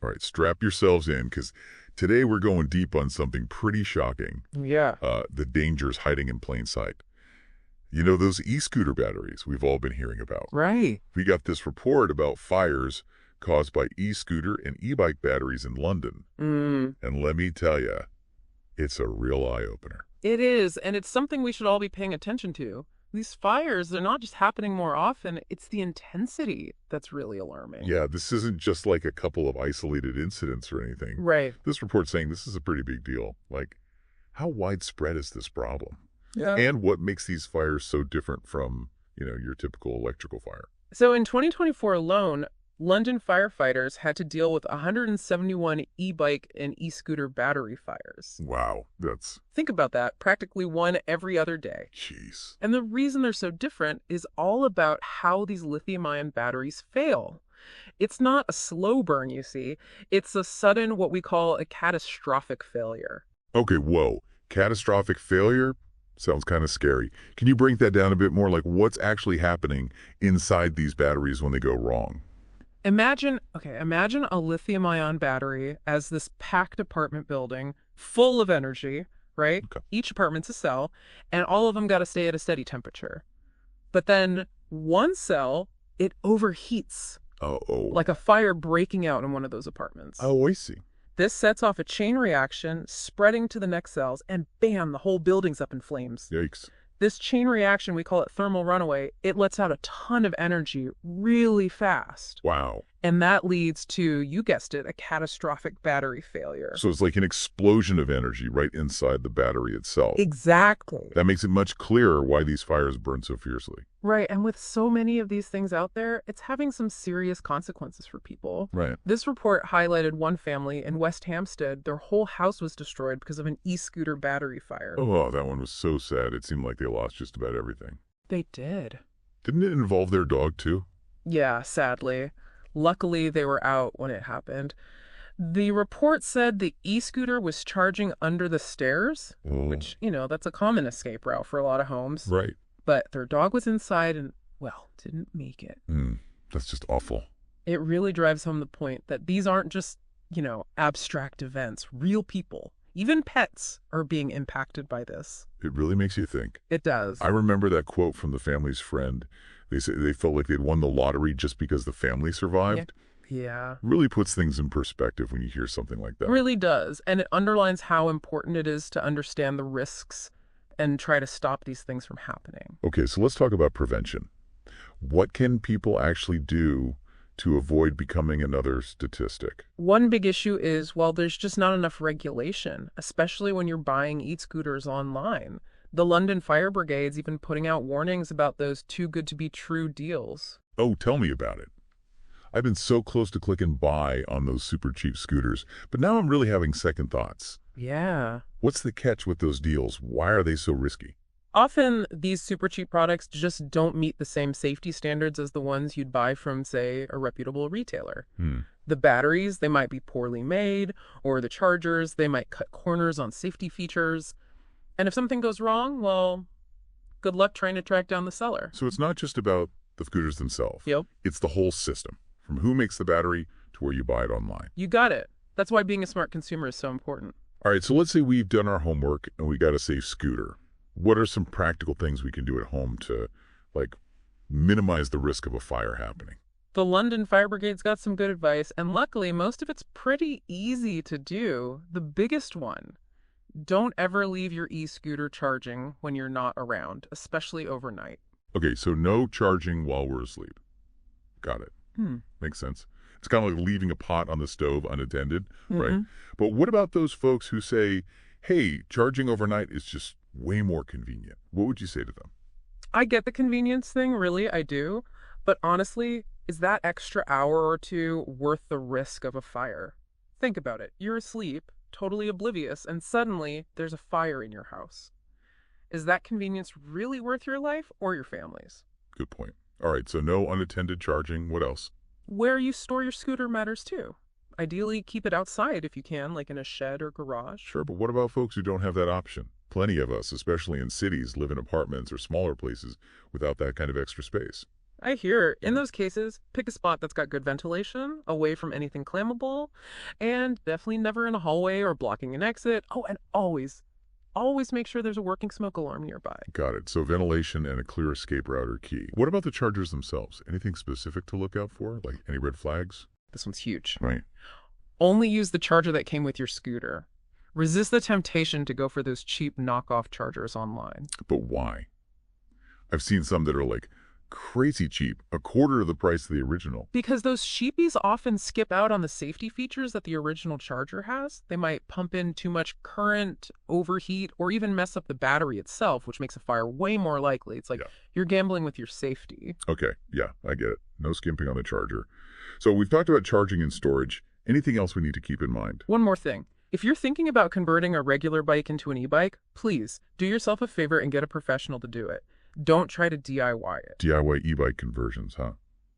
All right, strap yourselves in, because today we're going deep on something pretty shocking. Yeah. The dangers hiding in plain sight. You know, those e-scooter batteries we've all been hearing about. Right. We got this report about fires caused by e-scooter and e-bike batteries in London. And let me tell you, it's a real eye-opener. It is, and it's something we should all be paying attention to. These fires, they're not just happening more often, it's the intensity that's really alarming. Yeah, this isn't just like a couple of isolated incidents or anything. Right. This report's saying this is a pretty big deal. Like, how widespread is this problem? Yeah. And what makes these fires so different from, your typical electrical fire? So in 2024 alone, London firefighters had to deal with 171 e-bike and e-scooter battery fires. Wow, that's... Think about that, practically one every other day. Jeez. And the reason they're so different is all about how these lithium-ion batteries fail. It's not a slow burn, you see. It's a sudden, what we call a catastrophic failure. Okay, whoa. Catastrophic failure? Sounds kind of scary. Can you break that down a bit more? Like, what's actually happening inside these batteries when they go wrong? Imagine a lithium-ion battery as this packed apartment building full of energy, right? Okay. Each apartment's a cell, and all of them got to stay at a steady temperature. But then one cell, it overheats, Uh-oh. like a fire breaking out in one of those apartments. Oh, I see. This sets off a chain reaction, spreading to the next cells, and bam, the whole building's up in flames. Yikes. This chain reaction, we call it thermal runaway, it lets out a ton of energy really fast. Wow. And that leads to, you guessed it, a catastrophic battery failure. So it's like an explosion of energy right inside the battery itself. Exactly. That makes it much clearer why these fires burn so fiercely. Right, and with so many of these things out there, it's having some serious consequences for people. Right. This report highlighted one family in West Hampstead. Their whole house was destroyed because of an e-scooter battery fire. Oh, that one was so sad. It seemed like they lost just about everything. They did. Didn't it involve their dog, too? Yeah, sadly. Luckily, they were out when it happened. The report said the e-scooter was charging under the stairs, which, that's a common escape route for a lot of homes. Right. But their dog was inside and, well, didn't make it. That's just awful. It really drives home the point that these aren't just, abstract events. Real people, even pets, are being impacted by this. It really makes you think. It does. I remember that quote from the family's friend. They said they felt like they'd won the lottery just because the family survived. Yeah. Really puts things in perspective when you hear something like that. Really does. And it underlines how important it is to understand the risks and try to stop these things from happening. Okay, so let's talk about prevention. What can people actually do to avoid becoming another statistic? One big issue is, well, there's just not enough regulation, especially when you're buying e-scooters online. The London Fire Brigade's even putting out warnings about those too good to be true deals. Oh, tell me about it. I've been so close to clicking buy on those super cheap scooters, but now I'm really having second thoughts. Yeah. What's the catch with those deals? Why are they so risky? Often, these super cheap products just don't meet the same safety standards as the ones you'd buy from, say, a reputable retailer. The batteries, they might be poorly made, or the chargers, they might cut corners on safety features. And if something goes wrong, well, good luck trying to track down the seller. So it's not just about the scooters themselves. Yep. It's the whole system, from who makes the battery to where you buy it online. You got it. That's why being a smart consumer is so important. All right, so let's say we've done our homework and we got a safe scooter. What are some practical things we can do at home to, minimize the risk of a fire happening? The London Fire Brigade's got some good advice, and luckily, most of it's pretty easy to do. The biggest one: don't ever leave your e-scooter charging when you're not around, especially overnight. Okay, so no charging while we're asleep. Got it. Makes sense. It's kind of like leaving a pot on the stove unattended, right? But what about those folks who say, hey, charging overnight is just way more convenient? What would you say to them? I get the convenience thing, really, I do. But honestly, is that extra hour or two worth the risk of a fire? Think about it. You're asleep, totally oblivious, and suddenly there's a fire in your house. Is that convenience really worth your life or your family's? Good point. All right, so no unattended charging. What else? Where you store your scooter matters too. Ideally, keep it outside if you can, like in a shed or garage. Sure, but what about folks who don't have that option? Plenty of us, especially in cities, live in apartments or smaller places without that kind of extra space. I hear. In those cases, pick a spot that's got good ventilation, away from anything flammable, and definitely never in a hallway or blocking an exit. Oh, and always make sure there's a working smoke alarm nearby. Got it. So ventilation and a clear escape route are key. What about the chargers themselves? Anything specific to look out for? Like any red flags? This one's huge. Right. Only use the charger that came with your scooter. Resist the temptation to go for those cheap knockoff chargers online. But why? I've seen some that are like crazy cheap, a quarter of the price of the original. Because those cheapies often skip out on the safety features that the original charger has. They might pump in too much current, overheat, or even mess up the battery itself, which makes a fire way more likely. It's like you're gambling with your safety. Okay, yeah, I get it. No skimping on the charger. So we've talked about charging and storage. Anything else we need to keep in mind? One more thing. If you're thinking about converting a regular bike into an e-bike, please do yourself a favor and get a professional to do it. Don't try to DIY it. DIY e-bike conversions, huh?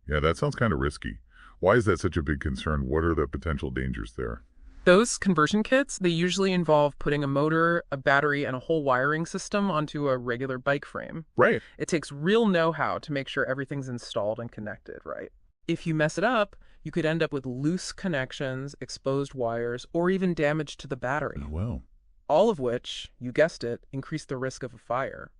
Yeah, that sounds kind of risky. Why is that such a big concern? What are the potential dangers there? Those conversion kits, they usually involve putting a motor, a battery, and a whole wiring system onto a regular bike frame. Right. It takes real know-how to make sure everything's installed and connected, right? If you mess it up, you could end up with loose connections, exposed wires, or even damage to the battery. Oh, well. All of which, you guessed it, increase the risk of a fire.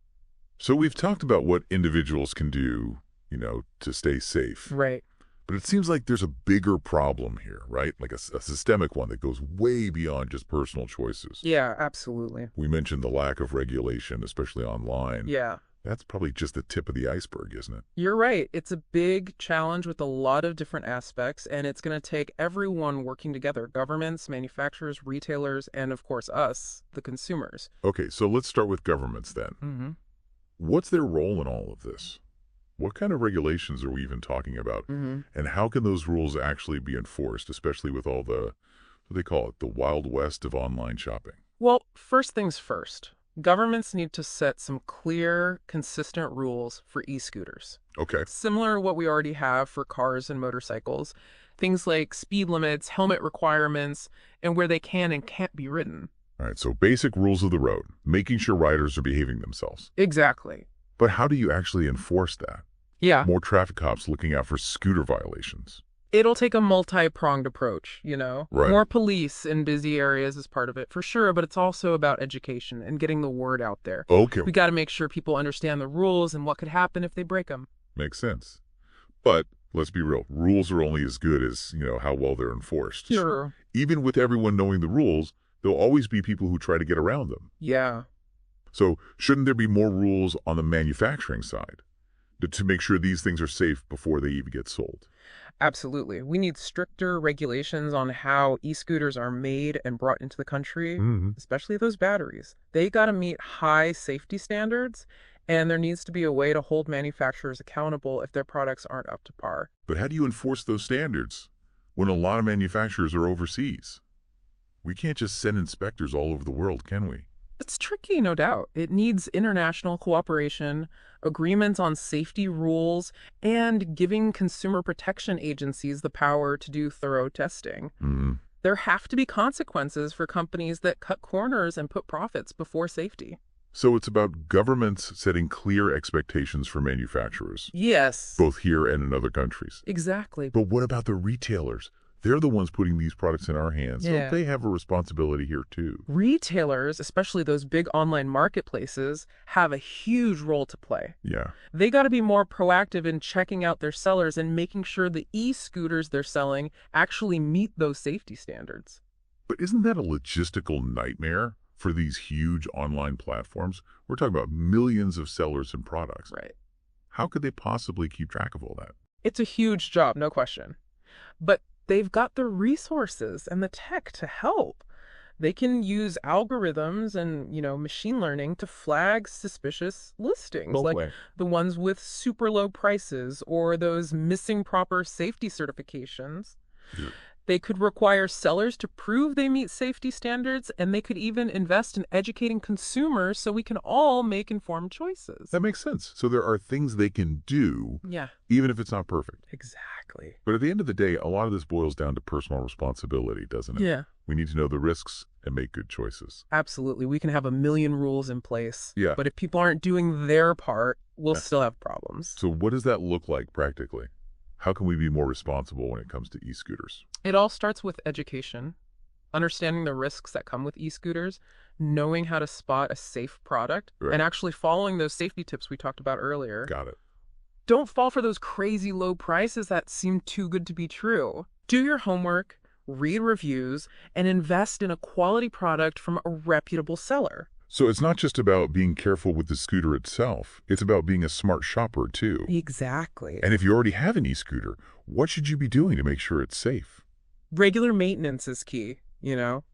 So we've talked about what individuals can do, to stay safe. Right. But it seems like there's a bigger problem here, right? Like a systemic one that goes way beyond just personal choices. Yeah, absolutely. We mentioned the lack of regulation, especially online. Yeah. That's probably just the tip of the iceberg, isn't it? You're right. It's a big challenge with a lot of different aspects, and it's going to take everyone working together. Governments, manufacturers, retailers, and of course us, the consumers. Okay, so let's start with governments then. Mm-hmm. What's their role in all of this? What kind of regulations are we even talking about? Mm-hmm. And how can those rules actually be enforced, especially with all the, what do they call it, the Wild West of online shopping? Well, first things first. Governments need to set some clear, consistent rules for e-scooters. Okay. Similar to what we already have for cars and motorcycles. Things like speed limits, helmet requirements, and where they can and can't be ridden. All right, so basic rules of the road, making sure riders are behaving themselves. Exactly. But how do you actually enforce that? Yeah. More traffic cops looking out for scooter violations. It'll take a multi-pronged approach, Right. More police in busy areas is part of it, for sure, but it's also about education and getting the word out there. Okay. We got to make sure people understand the rules and what could happen if they break them. Makes sense. But let's be real, rules are only as good as, how well they're enforced. Sure. Even with everyone knowing the rules, there'll always be people who try to get around them. Yeah. So shouldn't there be more rules on the manufacturing side to make sure these things are safe before they even get sold? Absolutely. We need stricter regulations on how e-scooters are made and brought into the country, especially those batteries. They got to meet high safety standards, and there needs to be a way to hold manufacturers accountable if their products aren't up to par. But how do you enforce those standards when a lot of manufacturers are overseas? We can't just send inspectors all over the world, can we? It's tricky, no doubt. It needs international cooperation, agreements on safety rules, and giving consumer protection agencies the power to do thorough testing. There have to be consequences for companies that cut corners and put profits before safety. So it's about governments setting clear expectations for manufacturers. Yes. Both here and in other countries. Exactly. But what about the retailers? They're the ones putting these products in our hands. Yeah. Don't they have a responsibility here too? Retailers, especially those big online marketplaces, have a huge role to play. Yeah. They got to be more proactive in checking out their sellers and making sure the e-scooters they're selling actually meet those safety standards. But isn't that a logistical nightmare for these huge online platforms? We're talking about millions of sellers and products. Right. How could they possibly keep track of all that? It's a huge job, no question. But they've got the resources and the tech to help. They can use algorithms and, machine learning to flag suspicious listings, the ones with super low prices or those missing proper safety certifications. Yeah. They could require sellers to prove they meet safety standards, and they could even invest in educating consumers so we can all make informed choices. That makes sense. So there are things they can do, even if it's not perfect. Exactly. But at the end of the day, a lot of this boils down to personal responsibility, doesn't it? Yeah. We need to know the risks and make good choices. Absolutely. We can have a million rules in place. Yeah. But if people aren't doing their part, we'll still have problems. So what does that look like practically? How can we be more responsible when it comes to e-scooters? It all starts with education, understanding the risks that come with e-scooters, knowing how to spot a safe product, and actually following those safety tips we talked about earlier. Got it. Don't fall for those crazy low prices that seem too good to be true. Do your homework, read reviews, and invest in a quality product from a reputable seller. So it's not just about being careful with the scooter itself. It's about being a smart shopper, too. Exactly. And if you already have an e-scooter, what should you be doing to make sure it's safe? Regular maintenance is key.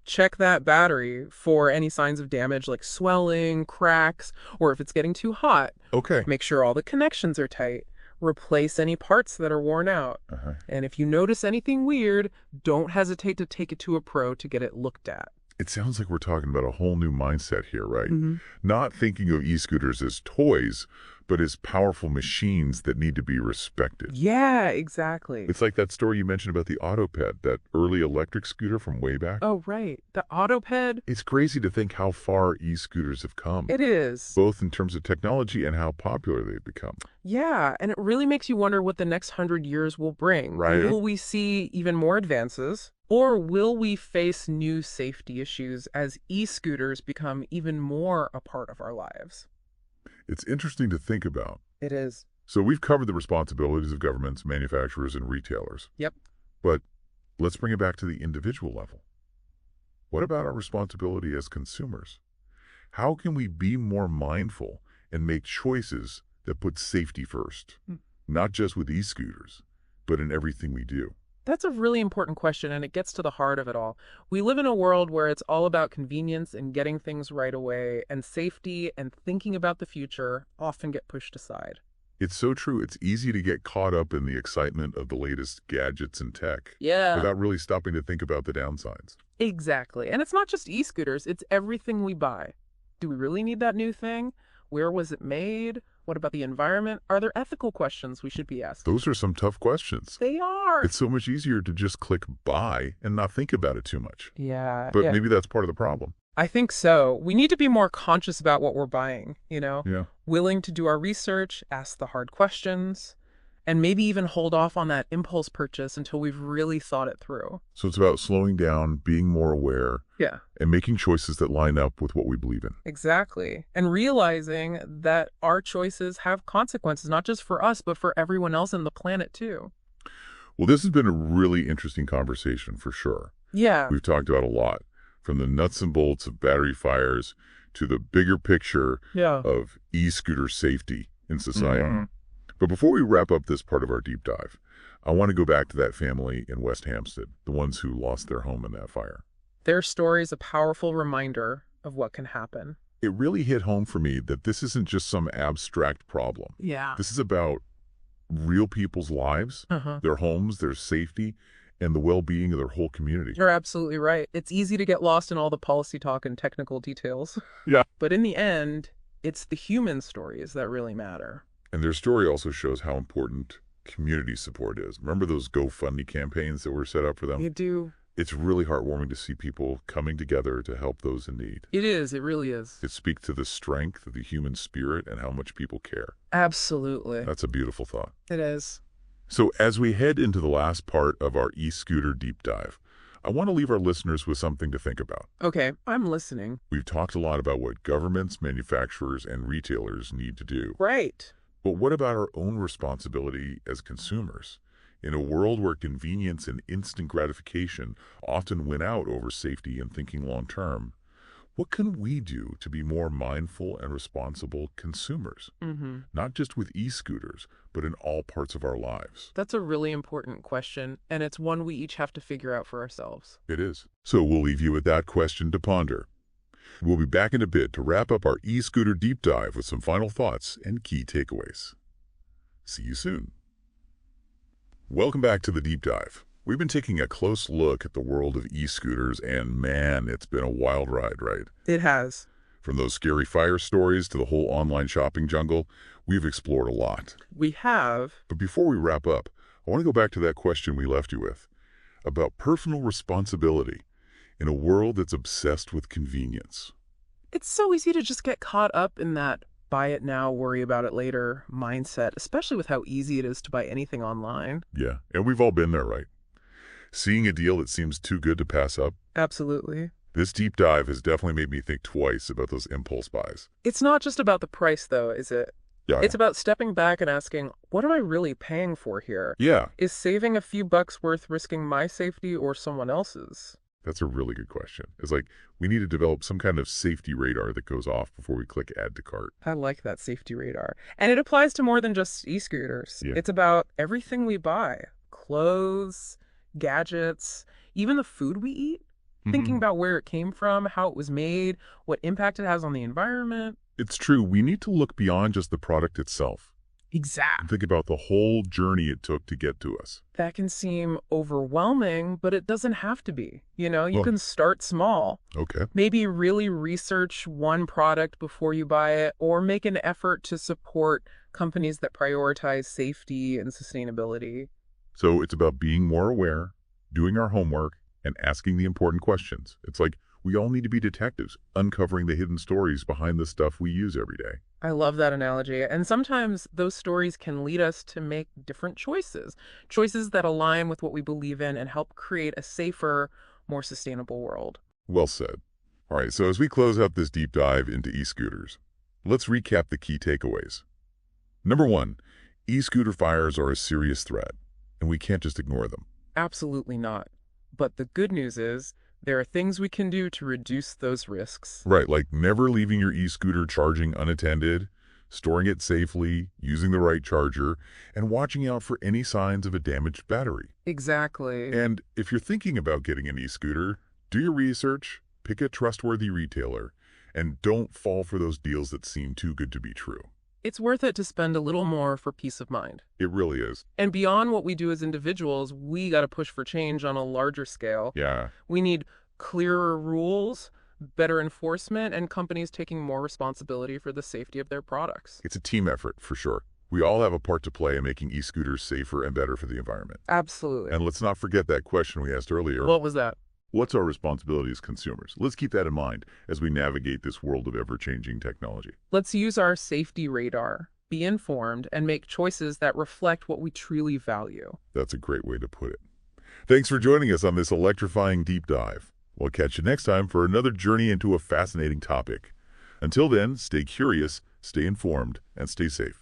Check that battery for any signs of damage like swelling, cracks, or if it's getting too hot. Okay. Make sure all the connections are tight. Replace any parts that are worn out. And if you notice anything weird, don't hesitate to take it to a pro to get it looked at. It sounds like we're talking about a whole new mindset here, right? Not thinking of e-scooters as toys, but as powerful machines that need to be respected. Yeah, exactly. It's like that story you mentioned about the Autoped, that early electric scooter from way back. Oh, right. The Autoped. It's crazy to think how far e-scooters have come. It is. Both in terms of technology and how popular they've become. Yeah, and it really makes you wonder what the next 100 years will bring. Right. Will we see even more advances? Or will we face new safety issues as e-scooters become even more a part of our lives? It's interesting to think about. It is. So we've covered the responsibilities of governments, manufacturers, and retailers. Yep. But let's bring it back to the individual level. What about our responsibility as consumers? How can we be more mindful and make choices that put safety first? Not just with e-scooters, but in everything we do. That's a really important question, and it gets to the heart of it all. We live in a world where it's all about convenience and getting things right away, and safety and thinking about the future often get pushed aside. It's so true. It's easy to get caught up in the excitement of the latest gadgets and tech. Yeah. Without really stopping to think about the downsides. Exactly. And it's not just e-scooters, it's everything we buy. Do we really need that new thing? Where was it made? What about the environment? Are there ethical questions we should be asking? Those are some tough questions. They are. It's so much easier to just click buy and not think about it too much. Yeah. But maybe that's part of the problem. I think so. We need to be more conscious about what we're buying, Yeah. Willing to do our research, ask the hard questions, and maybe even hold off on that impulse purchase until we've really thought it through. So it's about slowing down, being more aware, Yeah. and making choices that line up with what we believe in. Exactly. And realizing that our choices have consequences, not just for us, but for everyone else on the planet, too. Well, this has been a really interesting conversation for sure. Yeah. We've talked about a lot, from the nuts and bolts of battery fires to the bigger picture of e-scooter safety in society. But before we wrap up this part of our deep dive, I want to go back to that family in West Hampstead, the ones who lost their home in that fire. Their story is a powerful reminder of what can happen. It really hit home for me that this isn't just some abstract problem. Yeah. This is about real people's lives, their homes, their safety, and the well-being of their whole community. You're absolutely right. It's easy to get lost in all the policy talk and technical details. Yeah. But in the end, it's the human stories that really matter. And their story also shows how important community support is. Remember those GoFundMe campaigns that were set up for them? You do. It's really heartwarming to see people coming together to help those in need. It is. It really is. It speaks to the strength of the human spirit and how much people care. Absolutely. That's a beautiful thought. It is. So as we head into the last part of our e-scooter deep dive, I want to leave our listeners with something to think about. Okay, I'm listening. We've talked a lot about what governments, manufacturers, and retailers need to do. Right. But what about our own responsibility as consumers? In a world where convenience and instant gratification often win out over safety and thinking long-term, what can we do to be more mindful and responsible consumers? Not just with e-scooters, but in all parts of our lives. That's a really important question, and it's one we each have to figure out for ourselves. It is. So we'll leave you with that question to ponder. We'll be back in a bit to wrap up our e-scooter deep dive with some final thoughts and key takeaways. See you soon. Welcome back to the deep dive. We've been taking a close look at the world of e-scooters, and man, it's been a wild ride, right? It has. From those scary fire stories to the whole online shopping jungle, we've explored a lot. We have. But before we wrap up, I want to go back to that question we left you with, about personal responsibility in a world that's obsessed with convenience. It's so easy to just get caught up in that buy it now, worry about it later mindset, especially with how easy it is to buy anything online. Yeah, and we've all been there, right? Seeing a deal that seems too good to pass up. Absolutely. This deep dive has definitely made me think twice about those impulse buys. It's not just about the price, though, is it? Yeah. It's about stepping back and asking, what am I really paying for here? Yeah, Is saving a few bucks worth risking my safety or someone else's? that's a really good question. It's like we need to develop some kind of safety radar that goes off before we click add to cart. I like that safety radar. And it applies to more than just e-scooters. Yeah. It's about everything we buy. Clothes, gadgets, even the food we eat. Thinking about where it came from, how it was made, what impact it has on the environment. It's true. We need to look beyond just the product itself and Exactly. think about the whole journey it took to get to us. That can seem overwhelming, but it doesn't have to be. You Well- can start small. Okay. Maybe really research one product before you buy it, or make an effort to support companies that prioritize safety and sustainability. So it's about being more aware, doing our homework, and asking the important questions. It's like we all need to be detectives, uncovering the hidden stories behind the stuff we use every day. I love that analogy. And sometimes those stories can lead us to make different choices, choices that align with what we believe in and help create a safer, more sustainable world. Well said. All right, so as we close out this deep dive into e-scooters, let's recap the key takeaways. Number 1, e-scooter fires are a serious threat, and we can't just ignore them. Absolutely not. But the good news is there are things we can do to reduce those risks. Right, like never leaving your e-scooter charging unattended, storing it safely, using the right charger, and watching out for any signs of a damaged battery. Exactly. And if you're thinking about getting an e-scooter, do your research, pick a trustworthy retailer, and don't fall for those deals that seem too good to be true. It's worth it to spend a little more for peace of mind. It really is. And beyond what we do as individuals, we got to push for change on a larger scale. Yeah. We need clearer rules, better enforcement, and companies taking more responsibility for the safety of their products. It's a team effort, for sure. We all have a part to play in making e-scooters safer and better for the environment. Absolutely. And let's not forget that question we asked earlier. What was that? What's our responsibility as consumers? Let's keep that in mind as we navigate this world of ever-changing technology. Let's use our safety radar, be informed, and make choices that reflect what we truly value. That's a great way to put it. Thanks for joining us on this electrifying deep dive. We'll catch you next time for another journey into a fascinating topic. Until then, stay curious, stay informed, and stay safe.